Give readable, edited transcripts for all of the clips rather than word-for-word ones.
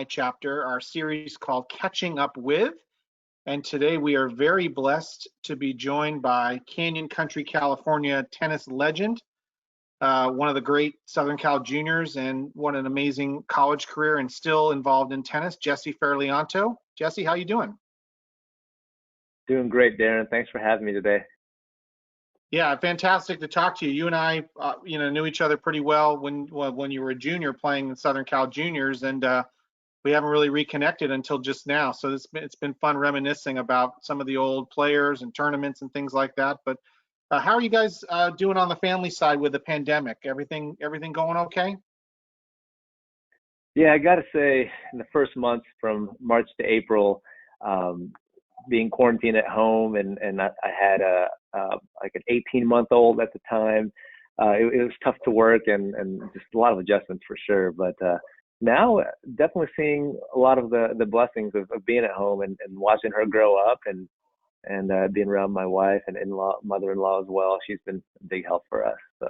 Chapter, our series called Catching Up With. And today we are very blessed to be joined by Canyon Country, California tennis legend, one of the great Southern Cal juniors, and what an amazing college career and still involved in tennis, Jesse Ferlianto. Jesse, how you doing? Doing great, Darren. Thanks for having me today. Yeah, fantastic to talk to you. You and I, knew each other pretty well when you were a junior playing in Southern Cal juniors, and we haven't really reconnected until just now. So it's been fun reminiscing about some of the old players and tournaments and things like that. But how are you guys doing on the family side with the pandemic? Everything going okay? Yeah, I got to say, in the first months from March to April, being quarantined at home, and I had like an 18-month-old at the time. It was tough to work and just a lot of adjustments for sure. But now definitely seeing a lot of the blessings of being at home and watching her grow up and being around my wife and mother-in-law as well. She's been a big help for us. So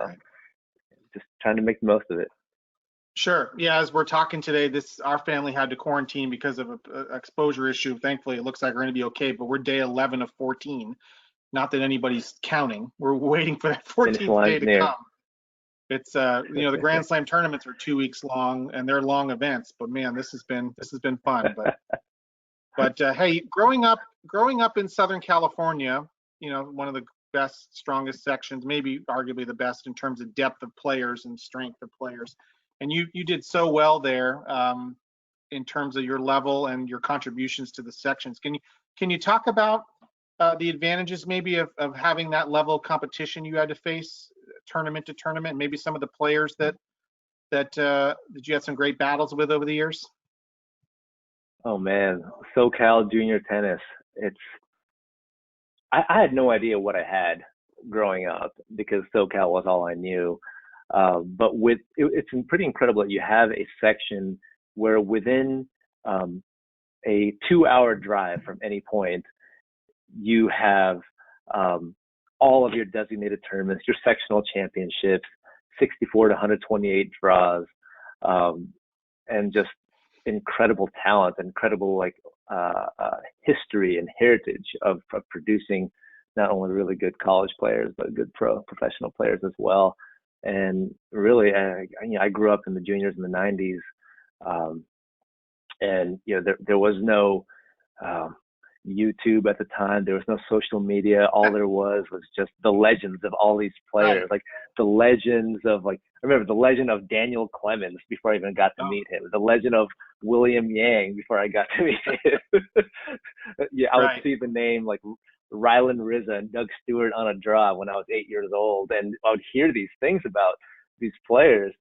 just trying to make the most of it. Sure. Yeah, as we're talking today, our family had to quarantine because of an exposure issue. Thankfully, it looks like we're going to be okay, but we're day 11 of 14. Not that anybody's counting. We're waiting for that 14th day to come. It's the Grand Slam tournaments are 2 weeks long and they're long events, but man, this has been fun. But hey, growing up in Southern California, one of the best, strongest sections, maybe arguably the best in terms of depth of players and strength of players. And you did so well there in terms of your level and your contributions to the sections. Can you talk about the advantages maybe of having that level of competition you had to face tournament to tournament, maybe some of the players that you had some great battles with over the years? Oh man, SoCal junior tennis. I had no idea what I had growing up because SoCal was all I knew. But it's pretty incredible that you have a section where within a 2-hour drive from any point, you have all of your designated tournaments, your sectional championships, 64 to 128 draws, and just incredible talent, incredible history and heritage of producing not only really good college players but good professional players as well. And really, I grew up in the juniors in the 90s, and there was no YouTube at the time. There was no social media. All there was just the legends of all these players, like the legends of I remember the legend of Daniel Clemens before I even got to meet him. The legend of William Yang before I got to meet him. I would see the name like Rylan Rizza and Doug Stewart on a draw when I was 8 years old, and I would hear these things about these players,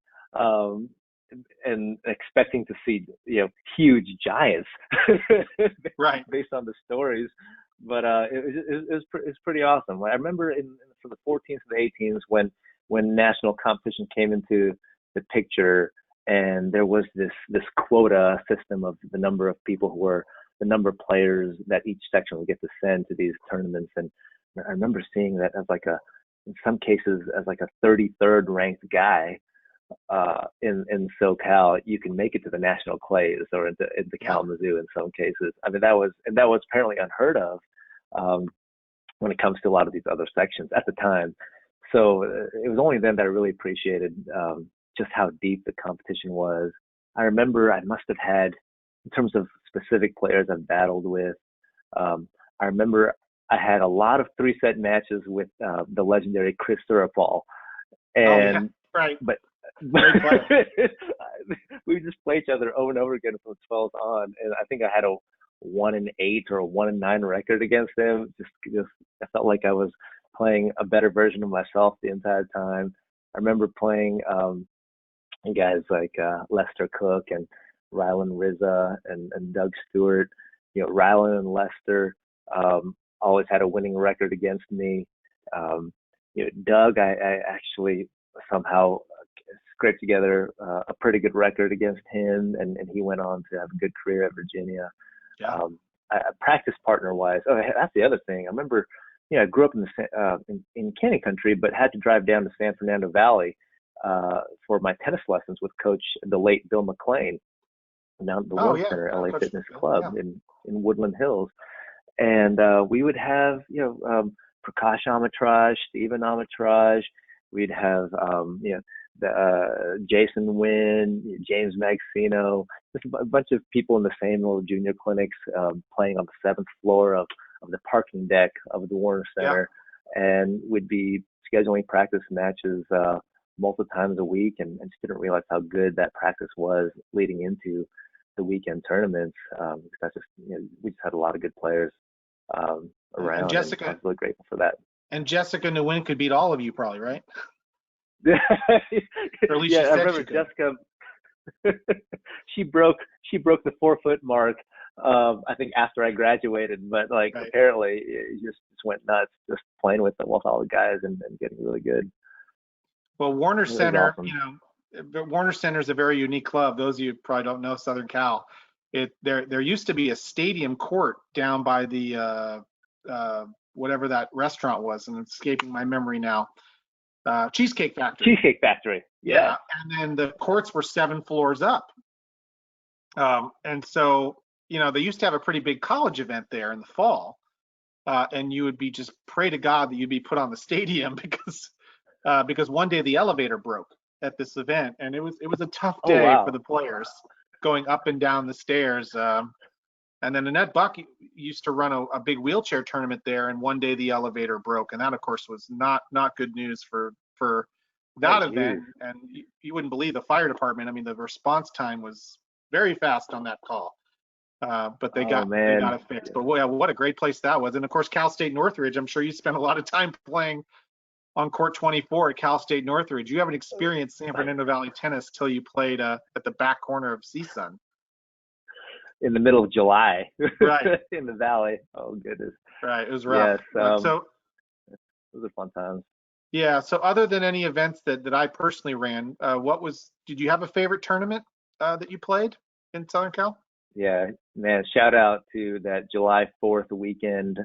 and expecting to see huge giants, based on the stories. But it was pretty awesome. I remember for the 14s and the 18s when national competition came into the picture, and there was this quota system of the number of people who were the number of players that each section would get to send to these tournaments. And I remember seeing that as in some cases as a 33rd ranked guy in SoCal, you can make it to the national clays or into Kalamazoo in some cases. I mean, that was apparently unheard of when it comes to a lot of these other sections at the time. So it was only then that I really appreciated just how deep the competition was. I remember I must have had, in terms of specific players I've battled with, I remember I had a lot of 3-set matches with the legendary Chris Surapal. And but we just play each other over and over again from 12 on, and I think I had a 1-8 or a 1-9 record against him. Just I felt like I was playing a better version of myself the entire time. I remember playing guys like Lester Cook and Rylan Rizza and Doug Stewart. Rylan and Lester always had a winning record against me. Doug, I actually somehow scraped together a pretty good record against him, and he went on to have a good career at Virginia. Practice partner wise, that's the other thing. I remember, I grew up in Canyon Country, but had to drive down to San Fernando Valley for my tennis lessons with the late Bill McLean. down at the Oh Warner yeah, Center, LA Coach Fitness Phil. Club Yeah. in Woodland Hills. And we would have, Prakash Amatraj, Steven Amatraj. We'd have, Jason Wynn, James Maxino, just a bunch of people in the same little junior clinics playing on the 7th floor of the parking deck of the Warner Yeah. Center. And we'd be scheduling practice matches multiple times a week, and just didn't realize how good that practice was leading into the weekend tournaments. Because that's just, we just had a lot of good players And around, and I Jessica was really grateful for that. Nguyen could beat all of you probably, right? Or at least Yeah, she I said remember she could. Jessica. she broke the 4-foot mark. I think after I graduated, but like Right. apparently it just went nuts, just playing with all the guys and getting really good. Well, Warner It was Center, awesome. but Warner Center is a very unique club. Those of you who probably don't know Southern Cal. There used to be a stadium court down by the whatever that restaurant was, and it's escaping my memory now. Cheesecake Factory. Cheesecake Factory. Yeah. Yeah, and then the courts were 7 floors up. And so, they used to have a pretty big college event there in the fall, and you would be just pray to God that you'd be put on the stadium because one day the elevator broke at this event, and it was a tough Oh day for wow. the players going up and down the stairs. And then Annette Buck used to run a big wheelchair tournament there, and one day the elevator broke, and that of course was not good news for Oh that event. geez. And you wouldn't believe the fire department. I mean, the response time was very fast on that call. But they Oh got man. it fixed. But yeah, what a great place that was. And of course, Cal State Northridge. I'm sure you spent a lot of time playing on court 24 at Cal State Northridge. You haven't experienced San Fernando Valley tennis till you played at the back corner of CSUN. In the middle of July. Right. In the valley. Oh goodness. Right. It was rough. Yes. So Those are fun times. yeah. So other than any events that I personally ran, did you have a favorite tournament that you played in Southern Cal? Yeah, man, shout out to that July 4th weekend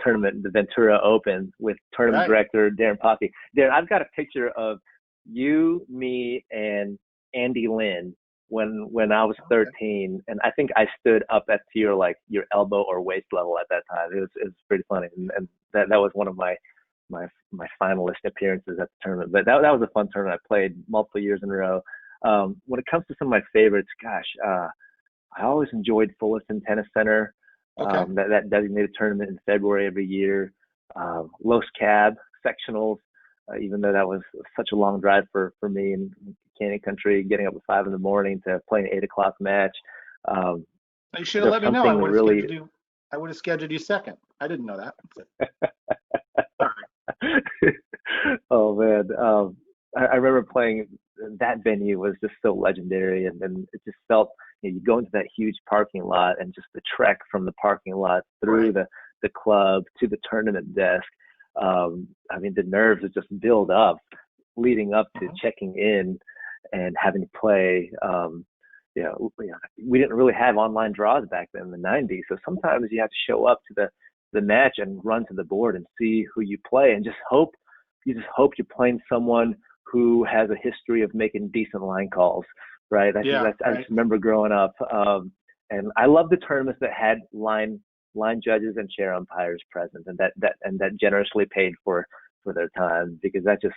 tournament, the Ventura Open, with tournament Right. director Darren Poppy. Darren, I've got a picture of you, me, and Andy Lynn when I was 13, and I think I stood up at your elbow or waist level at that time. It was pretty funny, and that was one of my finalist appearances at the tournament. But that was a fun tournament. I played multiple years in a row. When it comes to some of my favorites, gosh. I always enjoyed Fullerton Tennis Center, Okay. that designated tournament in February every year. Los Cab sectionals, even though that was such a long drive for me in Canyon Country, getting up at 5 in the morning to play an 8 o'clock match. You should have There's let me know. something really. I would have scheduled you second. I didn't know that. Sorry. Oh man, I remember playing. That venue was just so legendary, and it just felt, you go into that huge parking lot, and just the trek from the parking lot through Right. the club to the tournament desk. I mean, the nerves would just build up leading up to checking in and having to play. We didn't really have online draws back then in the 90s, so sometimes you have to show up to the match and run to the board and see who you play, and just hope you're playing someone who has a history of making decent line calls, right? I just remember growing up, and I love the tournaments that had line judges and chair umpires present, and that generously paid for their time, because that just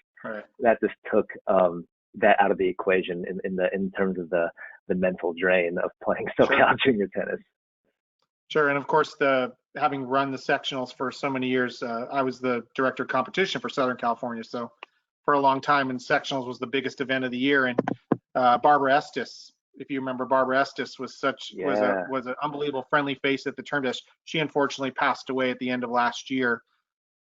took that out of the equation in terms of the mental drain of playing SoCal junior tennis. Sure, and of course, having run the sectionals for so many years, I was the director of competition for Southern California. So for a long time, and sectionals was the biggest event of the year. And Barbara Estes, if you remember, Barbara Estes was an unbelievable friendly face at the tournament. She unfortunately passed away at the end of last year.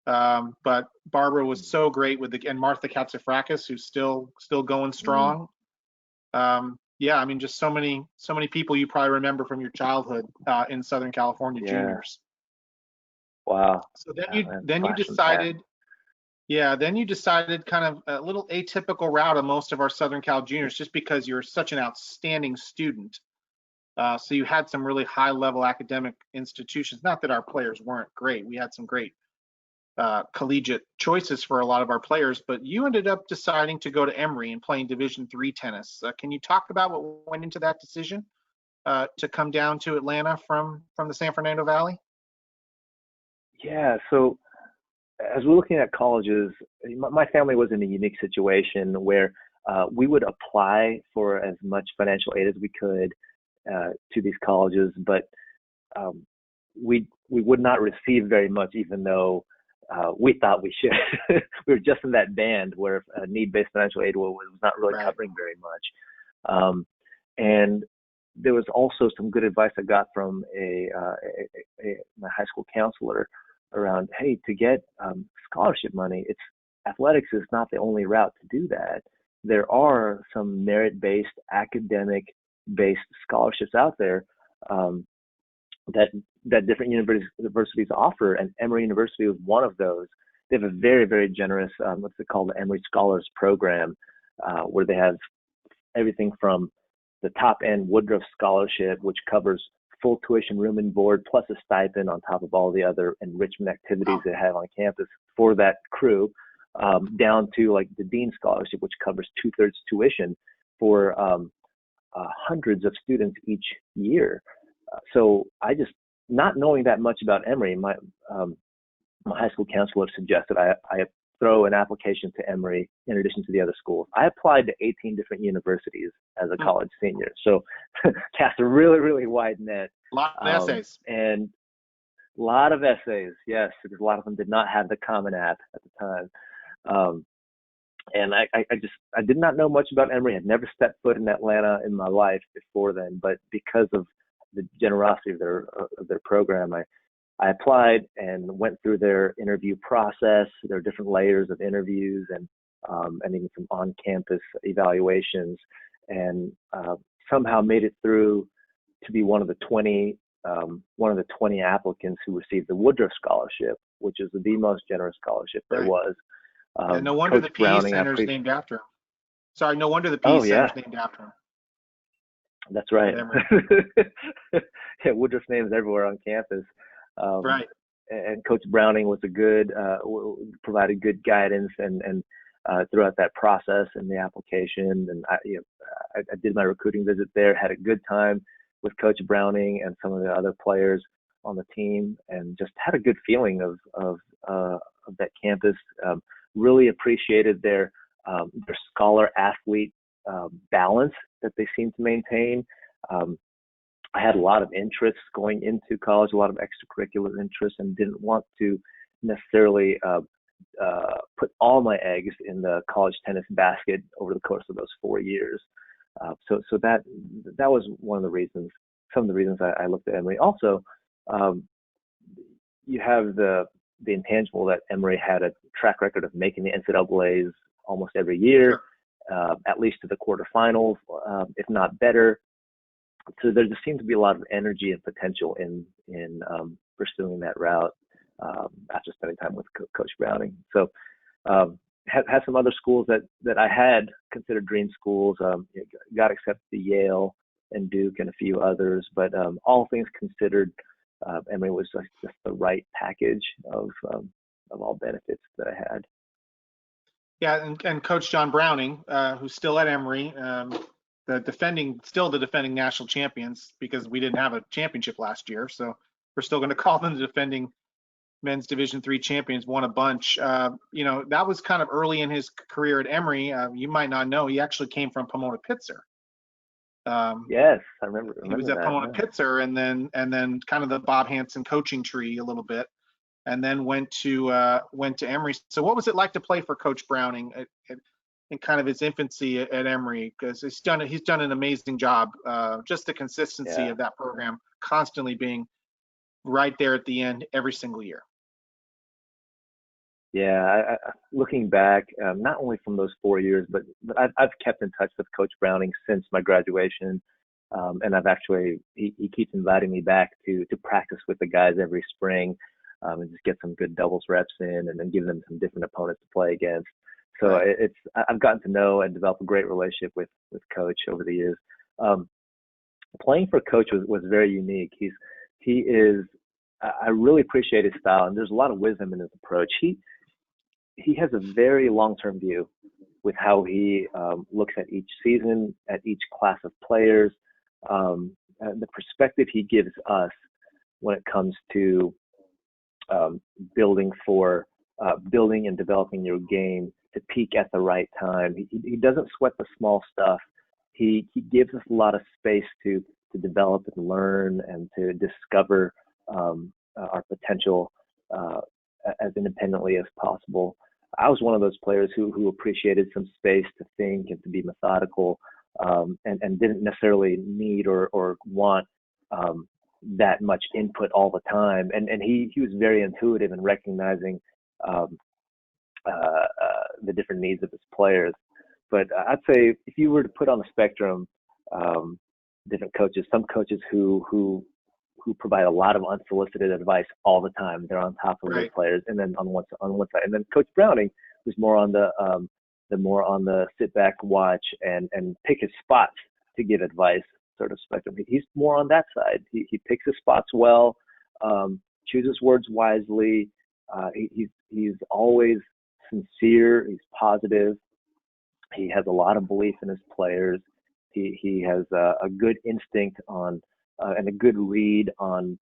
But Barbara was so great and Martha Katsifrakis, who's still going strong. Yeah, I mean, just so many people you probably remember from your childhood in Southern California juniors. Wow. So then you decided. Yeah, then you decided kind of a little atypical route of most of our Southern Cal juniors, just because you're such an outstanding student. So you had some really high-level academic institutions. Not that our players weren't great. We had some great collegiate choices for a lot of our players, but you ended up deciding to go to Emory and playing Division III tennis. Can you talk about what went into that decision? to come down to Atlanta from the San Fernando Valley? Yeah. So as we're looking at colleges, my family was in a unique situation where we would apply for as much financial aid as we could to these colleges, but um, we would not receive very much, even though we thought we should. We were just in that band where need-based financial aid was not really Right. covering very much. And there was also some good advice I got from my high school counselor around, hey, to get scholarship money, athletics is not the only route to do that. There are some merit-based, academic-based scholarships out there that different universities offer, and Emory University was one of those. They have a very, very generous, what's it called, the Emory Scholars Program, where they have everything from the top end Woodruff Scholarship, which covers full tuition, room and board, plus a stipend on top of all the other enrichment activities they have on campus for that crew, down to like the Dean Scholarship, which covers 2/3 tuition for hundreds of students each year. So I just, not knowing that much about Emory, my high school counselor suggested I throw an application to Emory in addition to the other schools. I applied to 18 different universities as a college senior, so cast a really, really wide net. A lot of essays. And a lot of essays, yes, because a lot of them did not have the Common App at the time. And I did not know much about Emory. I'd never stepped foot in Atlanta in my life before then, but because of the generosity of their program, I applied and went through their interview process. There are different layers of interviews and even some on-campus evaluations, and somehow made it through to be one of the 20 applicants who received the Woodruff Scholarship, which is the most generous scholarship there was. And no wonder Coach the PE Browning, Center is named after him. Sorry, no wonder the PE Oh, Center yeah. is named after him. That's right. Yeah, Woodruff's name is everywhere on campus. Right. And Coach Browning was provided good guidance and throughout that process and the application. And I did my recruiting visit there, had a good time with Coach Browning and some of the other players on the team, and just had a good feeling of that campus. Really appreciated their scholar athlete balance that they seem to maintain. I had a lot of interests going into college, a lot of extracurricular interests, and didn't want to necessarily put all my eggs in the college tennis basket over the course of those 4 years. So that was one of the reasons, some of the reasons I looked at Emory. Also, you have the intangible that Emory had a track record of making the NCAAs almost every year, at least to the quarterfinals, if not better. So there just seemed to be a lot of energy and potential in pursuing that route after spending time with Coach Browning. So had some other schools that I had considered dream schools. Got accepted to Yale and Duke and a few others, but all things considered, Emory was just the right package of all benefits that I had. Yeah, and Coach John Browning, who's still at Emory, still the defending national champions, because we didn't have a championship last year, so we're still going to call them the defending men's Division III champions. Won a bunch. That was kind of early in his career at Emory. You might not know, he actually came from Pomona Pitzer. Yes, I remember. He was at Pomona Pitzer, and then kind of the Bob Hansen coaching tree a little bit, and then went to Emory. So what was it like to play for Coach Browning in kind of his infancy at Emory? Because he's done an amazing job. Just the consistency of that program, constantly being right there at the end every single year. Yeah, looking back, not only from those 4 years, but I've kept in touch with Coach Browning since my graduation, and I've actually he keeps inviting me back to practice with the guys every spring, and just get some good doubles reps in, and then give them some different opponents to play against. So I've gotten to know and develop a great relationship with Coach over the years. Playing for Coach was very unique. I really appreciate his style, and there's a lot of wisdom in his approach. He has a very long-term view with how he looks at each season, at each class of players, the perspective he gives us when it comes to building and developing your game to peak at the right time. He doesn't sweat the small stuff. He gives us a lot of space to develop and learn and to discover our potential as independently as possible. I was one of those players who appreciated some space to think and to be methodical, and didn't necessarily need or want that much input all the time. And he was very intuitive in recognizing the different needs of his players. But I'd say if you were to put on the spectrum different coaches, some coaches who provide a lot of unsolicited advice all the time. They're on top of their players, and then on one side, and then Coach Browning, who's more on the sit back, watch, and pick his spots to give advice sort of spectrum. He's more on that side. He picks his spots well, chooses words wisely. He's always sincere. He's positive. He has a lot of belief in his players. He has a good instinct on and a good read on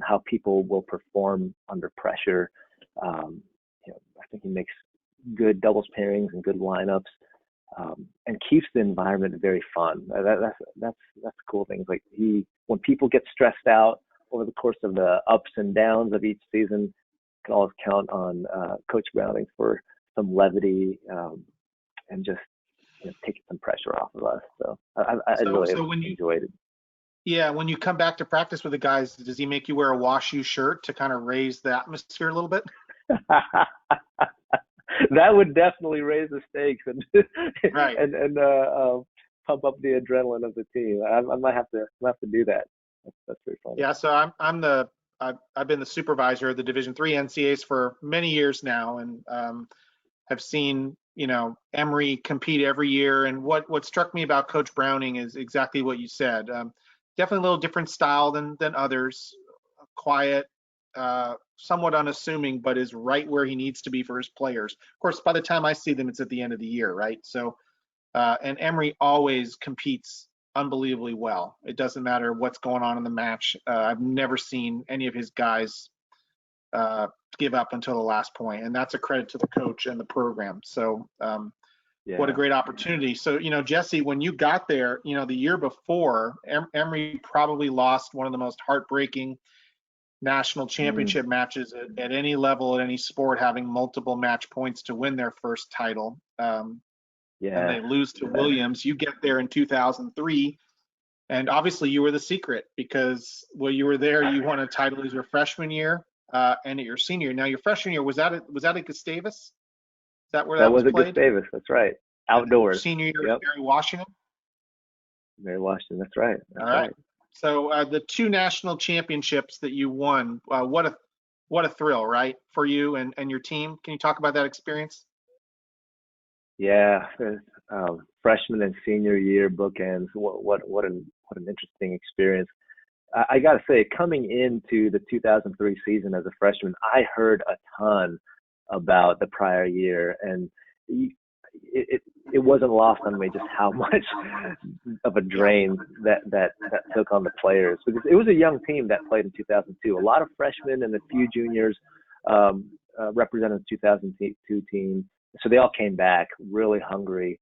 how people will perform under pressure. I think he makes good doubles pairings and good lineups, and keeps the environment very fun. That's the cool thing. Like when people get stressed out over the course of the ups and downs of each season, you can always count on Coach Browning for some levity and just taking some pressure off of us. So I really enjoyed it. Yeah, when you come back to practice with the guys, does he make you wear a wash you shirt to kind of raise the atmosphere a little bit? That would definitely raise the stakes and right. and pump up the adrenaline of the team. I might have to do that. That's pretty fun. Yeah, so I've been the supervisor of the Division III NCAAs for many years now, and have seen Emory compete every year. And what struck me about Coach Browning is exactly what you said. Definitely a little different style than others. Quiet, somewhat unassuming, but is right where he needs to be for his players. Of course, by the time I see them, it's at the end of the year, right? So, and Emory always competes unbelievably well. It doesn't matter what's going on in the match. I've never seen any of his guys give up until the last point, and that's a credit to the coach and the program. So, what a great opportunity. So, Jesse, when you got there, the year before, Emory probably lost one of the most heartbreaking national championship matches at any level, at any sport, having multiple match points to win their first title. And they lose to Williams. You get there in 2003, and obviously you were the secret because you were there. You won a title as your freshman year, and at your senior year. Now, your freshman year was that at Gustavus? Is that where that was played? At Gustavus. That's right. Outdoors. Senior year at Mary Washington. Mary Washington. That's right. All right. So the two national championships that you won, what a thrill, right, for you and your team. Can you talk about that experience? Yeah, freshman and senior year bookends. What an interesting experience. I got to say, coming into the 2003 season as a freshman, I heard a ton about the prior year, and it wasn't lost on me just how much of a drain that took on the players, because it was a young team that played in 2002. A lot of freshmen and a few juniors represented the 2002 team. So they all came back really hungry.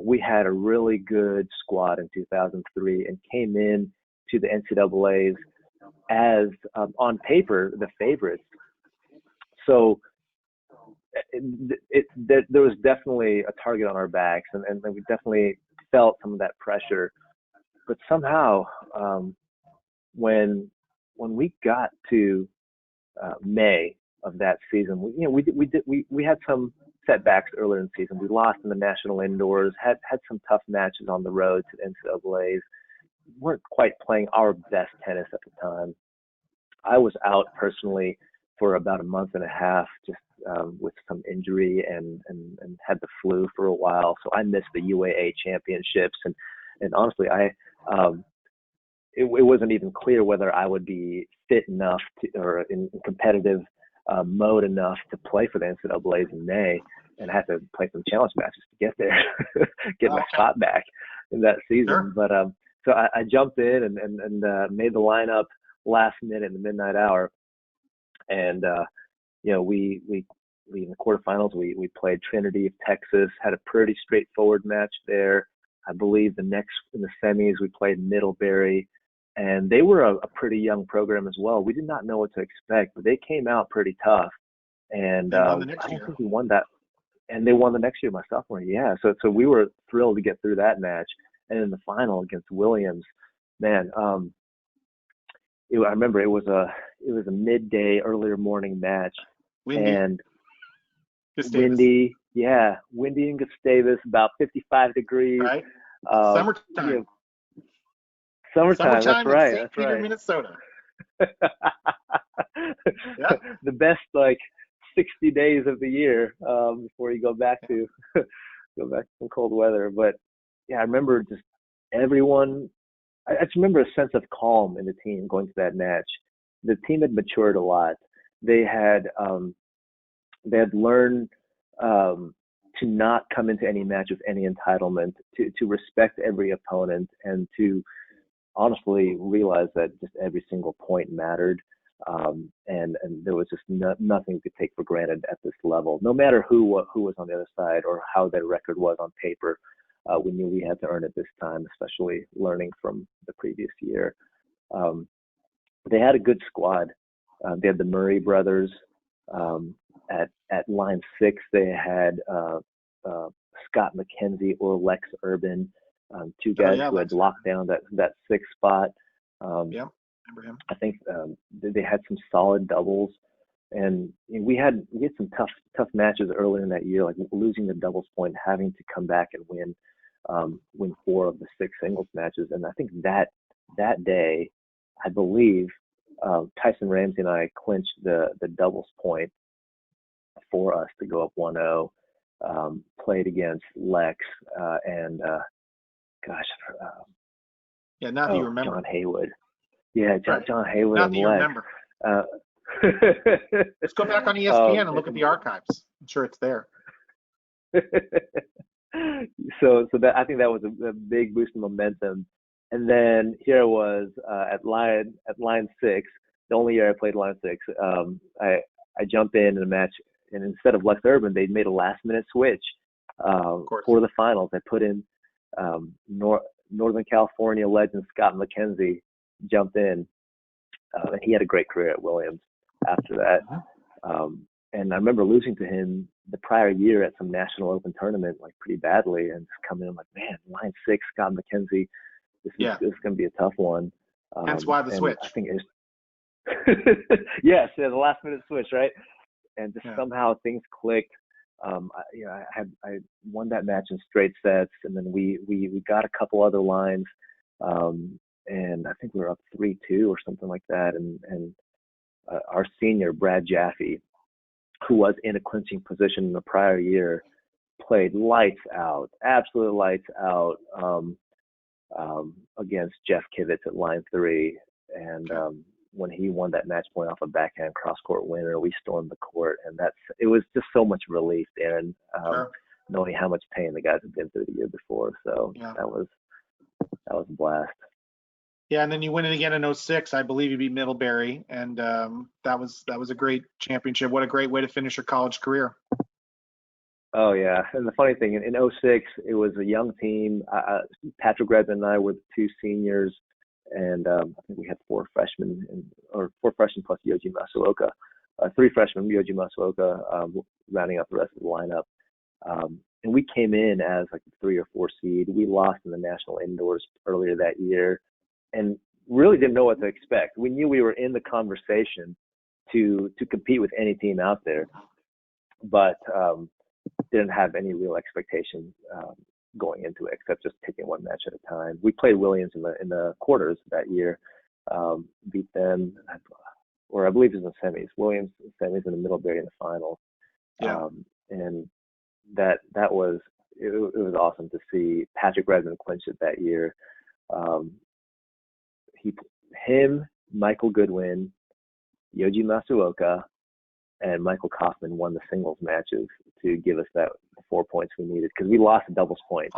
We had a really good squad in 2003 and came in to the NCAAs as on paper the favorites. So there was definitely a target on our backs, and we definitely felt some of that pressure. But somehow, when we got to May of that season, we had some setbacks earlier in the season. We lost in the national indoors, had some tough matches on the road to the NCAAs. Weren't quite playing our best tennis at the time. I was out personally for about a month and a half, just with some injury and had the flu for a while. So I missed the UAA championships, and honestly, it wasn't even clear whether I would be fit enough or in competitive mode enough to play for the NCAAs in May, and I had to play some challenge matches to get there, get my spot back in that season. Sure. But So I jumped in and made the lineup last minute in the midnight hour. And, we in the quarterfinals, we played Trinity of Texas, had a pretty straightforward match there. I believe in the semis, we played Middlebury, and they were a pretty young program as well. We did not know what to expect, but they came out pretty tough. And I don't think we won that. And they won the next year, my sophomore year. Yeah. So we were thrilled to get through that match. And in the final against Williams, man, I remember it was a midday, earlier morning match. Windy. And Gustavus. windy in Gustavus, about 55 degrees. Right. Summertime. Summertime. That's right. St. Peter, Minnesota. Yeah. The best 60 days of the year before you go back to some cold weather. But yeah, I remember just everyone. I just remember a sense of calm in the team going to that match. The team had matured a lot. They had learned to not come into any match with any entitlement, to respect every opponent, and to honestly realize that just every single point mattered. And there was just nothing we could take for granted at this level. No matter who was on the other side or how their record was on paper, we knew we had to earn it this time, especially learning from the previous year. They had a good squad. They had the Murray brothers. At line 6, they had Scott McKenzie or Lex Urban, two guys who had locked down that 6th spot. Yeah, remember him. I think they had some solid doubles, and we had some tough matches earlier in that year, like losing the doubles point, having to come back and win 4 of the 6 singles matches. And I think that day, I believe Tyson Ramsey and I clinched the doubles point for us to go up 1-0. Played against Lex and now that you remember. John Haywood. Yeah, John Haywood now and that you Lex. Remember. Let's go back on ESPN and look at the archives. I'm sure it's there. So that, I think that was a big boost in momentum. And then here I was at line 6, the only year I played line 6. I jumped in a match, and instead of Lex Urban, they made a last-minute switch for the finals. They put in Northern California legend Scott McKenzie jumped in, and he had a great career at Williams after that. And I remember losing to him the prior year at some national open tournament, pretty badly, and just coming in man, line 6, Scott McKenzie, this is going to be a tough one. That's why the switch. I think it's the last minute switch, right? And just somehow things clicked. I won that match in straight sets, and then we got a couple other lines, and I think we were up 3-2 or something like that. And our senior Brad Jaffe, who was in a clinching position in the prior year, played lights out, absolute lights out, against Jeff Kivitz at line 3, and when he won that match point off a backhand cross-court winner, we stormed the court, and it was just so much relief, Darren, knowing how much pain the guys had been through the year before. So that was a blast. Yeah, and then you win it again in 2006. I believe you beat Middlebury, and that was a great championship. What a great way to finish your college career. Oh, yeah. And the funny thing, in 2006, it was a young team. Patrick Redmond and I were the 2 seniors, and I think we had 4 freshmen, or 4 freshmen plus Yoji Masuoka. 3 freshmen, Yoji Masuoka, rounding up the rest of the lineup. And we came in as a 3 or 4 seed. We lost in the national indoors earlier that year, and really didn't know what to expect. We knew we were in the conversation to compete with any team out there, but didn't have any real expectations going into it, except just taking one match at a time. We played Williams in the quarters that year, beat them, or I believe it was in the semis. Williams semis and the Middlebury in the finals. And that was it was awesome to see Patrick Redmond clinch it that year. Him, Michael Goodwin, Yoji Masuoka, and Michael Kaufman won the singles matches to give us that 4 points we needed, because we lost a doubles point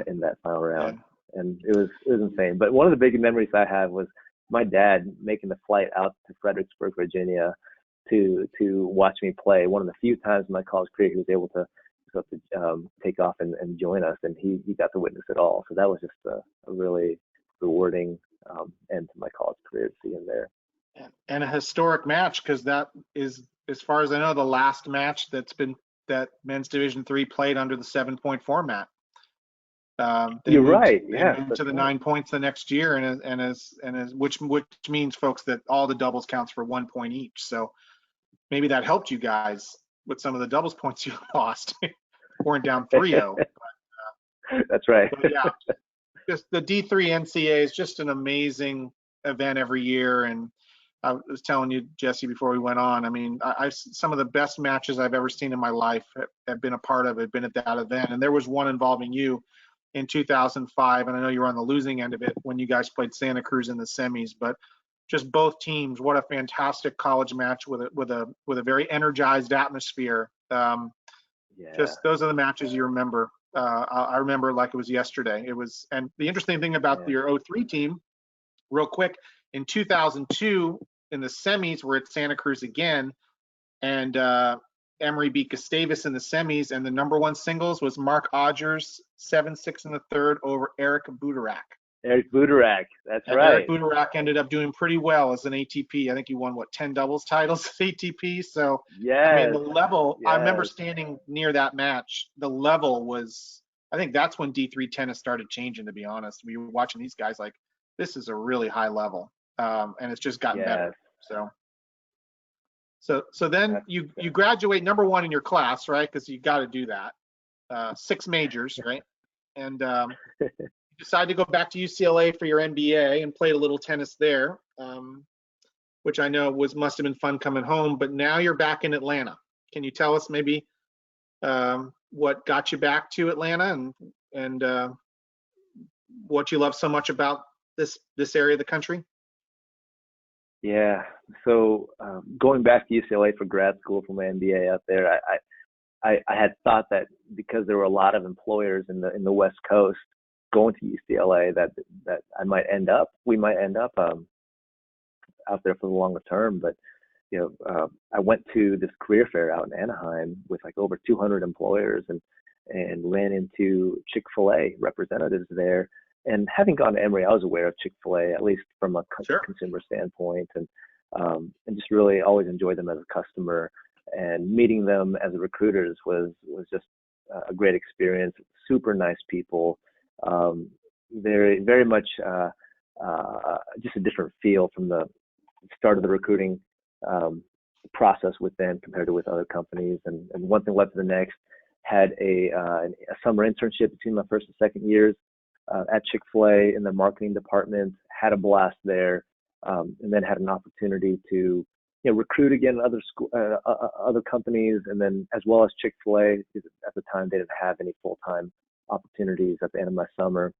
in that final round. and it was insane. But one of the big memories I have was my dad making the flight out to Fredericksburg, Virginia, to watch me play. One of the few times in my college career he was able to take off and join us, and he got to witness it all. So that was just a really rewarding end to my college career to see him there. And a historic match, because that is, as far as I know, the last match that men's Division III played under the 7-point format. You're right. They moved to the 9 points the next year, which means, folks, that all the doubles counts for 1 point each. So maybe that helped you guys with some of the doubles points you lost. Weren't down 3-0. That's right. But yeah, just the D3 NCAA is just an amazing event every year. And I was telling you, Jesse, before we went on, I mean, some of the best matches I've ever seen in my life have been a part of it, been at that event. And there was one involving you in 2005, and I know you were on the losing end of it when you guys played Santa Cruz in the semis. But just both teams, what a fantastic college match with a very energized atmosphere. Just those are the matches you remember. I remember like it was yesterday. And the interesting thing about your 03 team, real quick, in 2002 in the semis, we're at Santa Cruz again, and Emory beat Gustavus in the semis, and the number one singles was Mark Odgers 7-6 in the third over Eric Budarak. Eric Budarak, that's right. Eric Budarak ended up doing pretty well as an ATP. I think he won 10 doubles titles as ATP. So I mean, the level. I remember standing near that match. The level was. I think that's when D3 tennis started changing. To be honest, we were watching these guys like, this is a really high level, and it's just gotten better. So then you graduate number one in your class, right? Because you got to do that. 6 majors, right? And you decide to go back to UCLA for your MBA and played a little tennis there, which I know must have been fun coming home. But now you're back in Atlanta. Can you tell us maybe what got you back to Atlanta and what you love so much about this area of the country? Yeah. So going back to UCLA for grad school for my MBA out there, I had thought that because there were a lot of employers in the West Coast going to UCLA that we might end up out there for the longer term. But I went to this career fair out in Anaheim with like over 200 employers and ran into Chick-fil-A representatives there. And having gone to Emory, I was aware of Chick-fil-A, at least from a consumer standpoint, and just really always enjoyed them as a customer. And meeting them as recruiters was just a great experience. Super nice people, very very much just a different feel from the start of the recruiting process with them compared to with other companies. And one thing led to the next. Had a summer internship between my first and second years at Chick-fil-A in the marketing department. Had a blast there, and then had an opportunity to recruit again other companies, and then as well as Chick-fil-A, because at the time they didn't have any full-time opportunities at the end of my summer.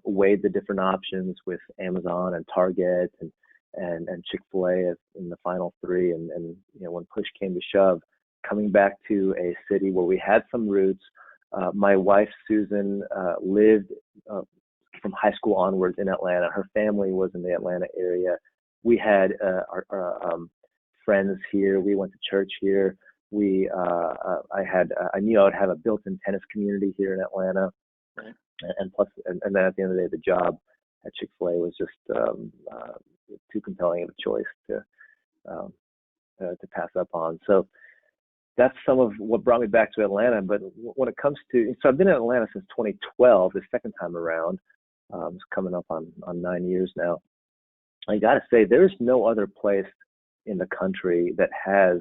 Weighed the different options with Amazon and Target and Chick-fil-A in the final 3, and when push came to shove, coming back to a city where we had some roots. My wife, Susan, lived from high school onwards in Atlanta. Her family was in the Atlanta area. We had our friends here. We went to church here. I knew I would have a built-in tennis community here in Atlanta. Right. And plus, and then at the end of the day, the job at Chick-fil-A was just too compelling of a choice to pass up on. So that's some of what brought me back to Atlanta. But when it comes to, so I've been in Atlanta since 2012, the second time around. It's coming up on 9 years now. I got to say, there's no other place in the country that has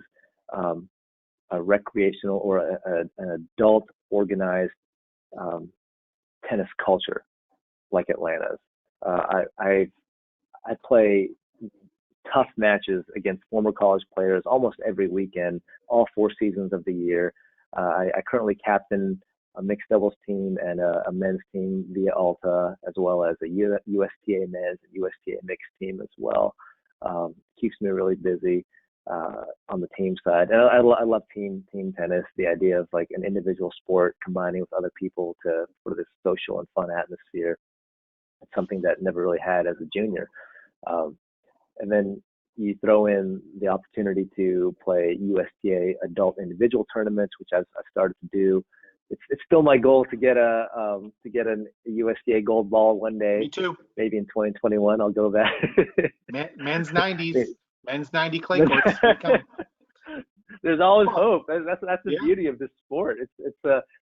a recreational or an adult organized tennis culture like Atlanta's. I play tough matches against former college players almost every weekend, all 4 seasons of the year. I currently captain a mixed doubles team and a men's team via Alta, as well as a USTA men's and USTA mixed team as well. Keeps me really busy on the team side. And I love team tennis, the idea of like an individual sport combining with other people for this social and fun atmosphere. something that never really had as a junior. And then you throw in the opportunity to play USTA adult individual tournaments, which I've started to do. It's still my goal to get a USTA gold ball one day. Me too. Maybe in 2021 I'll go back. Men's 90s, men's 90 clay courts. There's always hope. That's the beauty of this sport.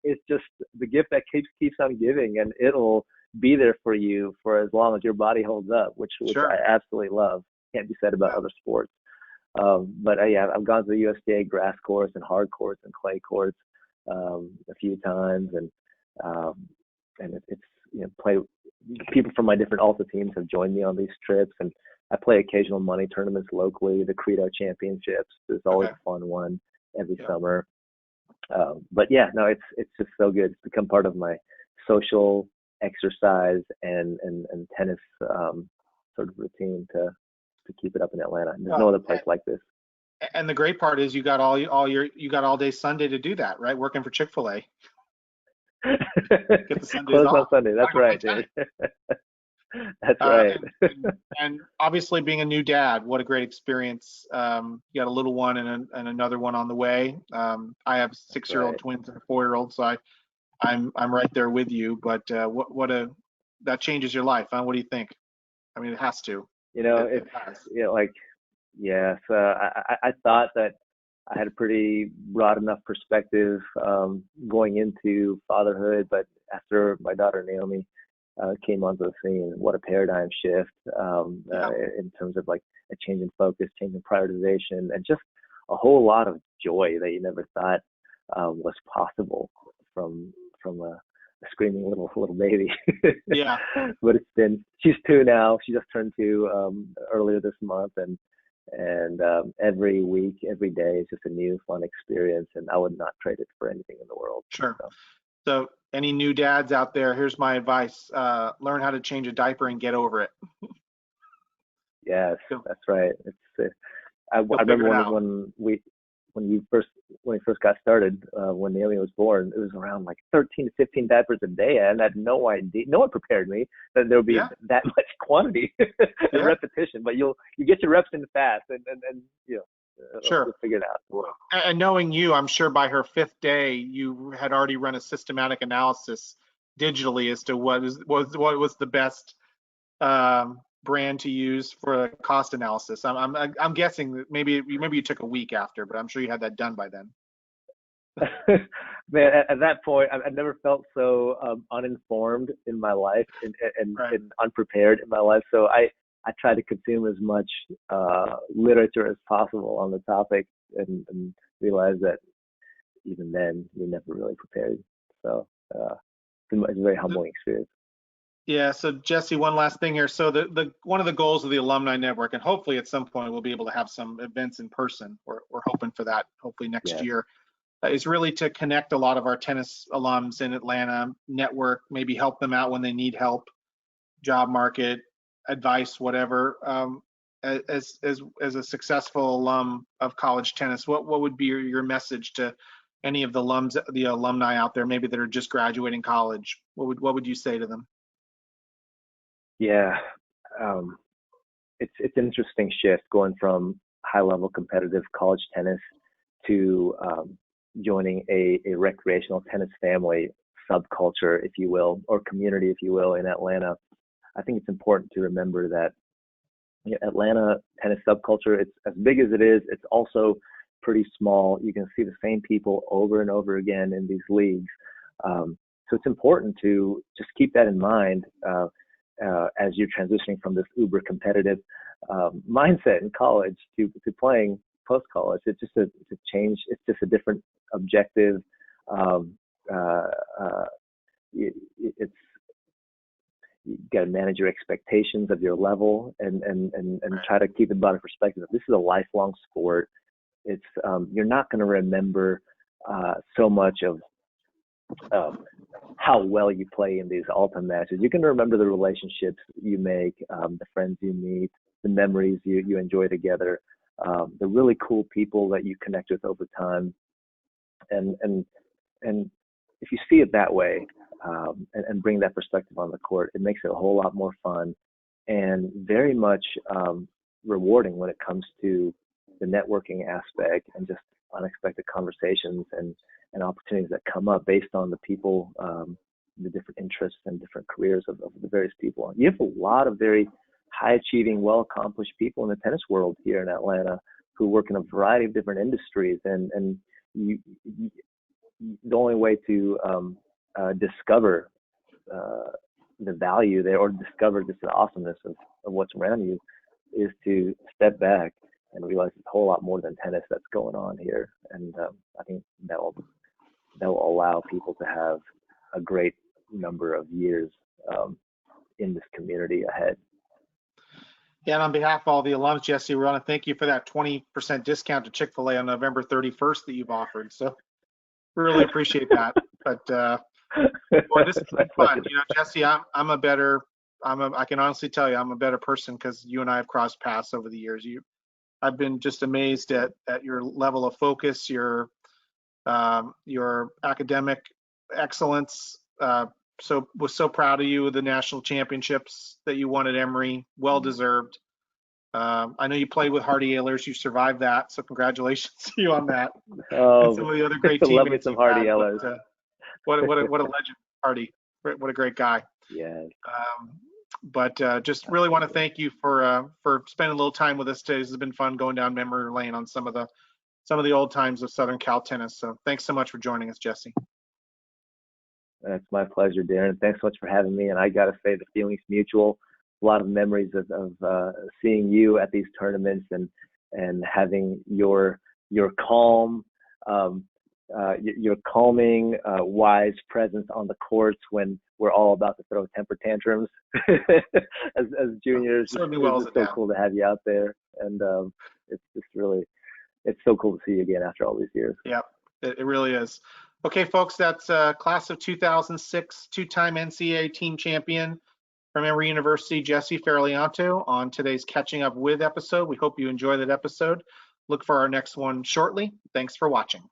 It's just the gift that keeps on giving, and it'll be there for you for as long as your body holds up, which Sure. I absolutely love. Can't be said about other sports. But I've gone to the USDA grass courts and hard courts and clay courts a few times, and it's play. People from my different Alta teams have joined me on these trips, and I play occasional money tournaments locally. The Credo Championships is always a fun one every summer. But it's just so good. It's become part of my social exercise and tennis sort of routine to keep it up in Atlanta. There's no other place like this. And the great part is you got all day Sunday to do that, right? Working for Chick-fil-A. Get the Sundays Close off. on Sunday. That's right, dude. That's right. And obviously, being a new dad, what a great experience. You got a little one and another one on the way. I have 6-year-old twins and a 4-year-old, so I'm right there with you. But that changes your life, huh? What do you think? I mean, it has to. It has. So I thought that I had a pretty broad enough perspective going into fatherhood, but after my daughter Naomi came onto the scene, what a paradigm shift in terms of like a change in focus, change in prioritization, and just a whole lot of joy that you never thought was possible from a screaming little baby. Yeah. But she's 2 now. She just turned 2 earlier this month, and every week, every day is just a new fun experience, and I would not trade it for anything in the world. Sure. So any new dads out there, here's my advice: learn how to change a diaper and get over it. Yes, that's right. I remember when he first got started, when Naomi was born, it was around like 13 to 15 diapers a day, and I had no idea. No one prepared me that there would be that much quantity and repetition. But you get your reps in fast, and Sure. You'll figure it out. And knowing you, I'm sure by her 5th day, you had already run a systematic analysis digitally as to what was the best brand to use for a cost analysis. I'm guessing that maybe you took a week after, but I'm sure you had that done by then. Man, at that point, I never felt so uninformed in my life and unprepared in my life. So I try to consume as much literature as possible on the topic, and realize that even then you're never really prepared. So it's a very humbling experience. Yeah. So Jesse, one last thing here. So the one of the goals of the Alumni Network, and hopefully at some point we'll be able to have some events in person. We're hoping for that. Hopefully next year. Is really to connect a lot of our tennis alums in Atlanta, network, maybe help them out when they need help, job market, advice, whatever. As a successful alum of college tennis, what would be your message to any of the alumni out there, maybe that are just graduating college? What would you say to them? Yeah, it's an interesting shift going from high level competitive college tennis to joining a recreational tennis family subculture, if you will, or community, if you will, in Atlanta. I think it's important to remember that Atlanta tennis subculture, it's as big as it is, it's also pretty small. You can see the same people over and over again in these leagues. So it's important to just keep that in mind as you're transitioning from this uber competitive mindset in college to playing post-college. It's just a change. It's just a different objective. It's you got to manage your expectations of your level and try to keep it in perspective. This is a lifelong sport. It's you're not going to remember so much of how well you play in these Alta matches. You're going to remember the relationships you make, the friends you meet, the memories you enjoy together, the really cool people that you connect with over time. And if you see it that way, and bring that perspective on the court. It makes it a whole lot more fun and very much rewarding when it comes to the networking aspect and just unexpected conversations and opportunities that come up based on the people, the different interests and different careers of the various people. You have a lot of very high achieving, well accomplished people in the tennis world here in Atlanta who work in a variety of different industries, and the only way to discover the value there or discover just the awesomeness of what's around you is to step back and realize there's a whole lot more than tennis that's going on here. And I think that will allow people to have a great number of years in this community ahead. Yeah, and on behalf of all the alums, Jesse, we want to thank you for that 20% discount to Chick-fil-A on November 31st that you've offered. So we really appreciate that. But boy, this has been fun. You know, Jesse, I can honestly tell you I'm a better person because you and I have crossed paths over the years. I've been just amazed at your level of focus, your academic excellence. Was so proud of you with the national championships that you won at Emory. Well deserved. I know you played with Hardy Ehlers. You survived that, so congratulations to you on that. Oh, and some of the other great teammates. Love me some Hardy Ehlers. What a legend, Hardy. What a great guy. Yeah. But just really want to thank you for spending a little time with us today. This has been fun going down memory lane on some of the old times of Southern Cal tennis. So thanks so much for joining us, Jesse. It's my pleasure, Darren. Thanks so much for having me. And I got to say, the feeling's mutual. A lot of memories of seeing you at these tournaments and having your calm, your calming, wise presence on the courts when we're all about to throw temper tantrums as juniors. It's so cool to have you out there, and it's so cool to see you again after all these years. Yeah, it really is. Okay, folks, that's class of 2006, two-time NCAA team champion from Emory University, Jesse Ferlianto, on today's Catching Up With episode. We hope you enjoy that episode. Look for our next one shortly. Thanks for watching.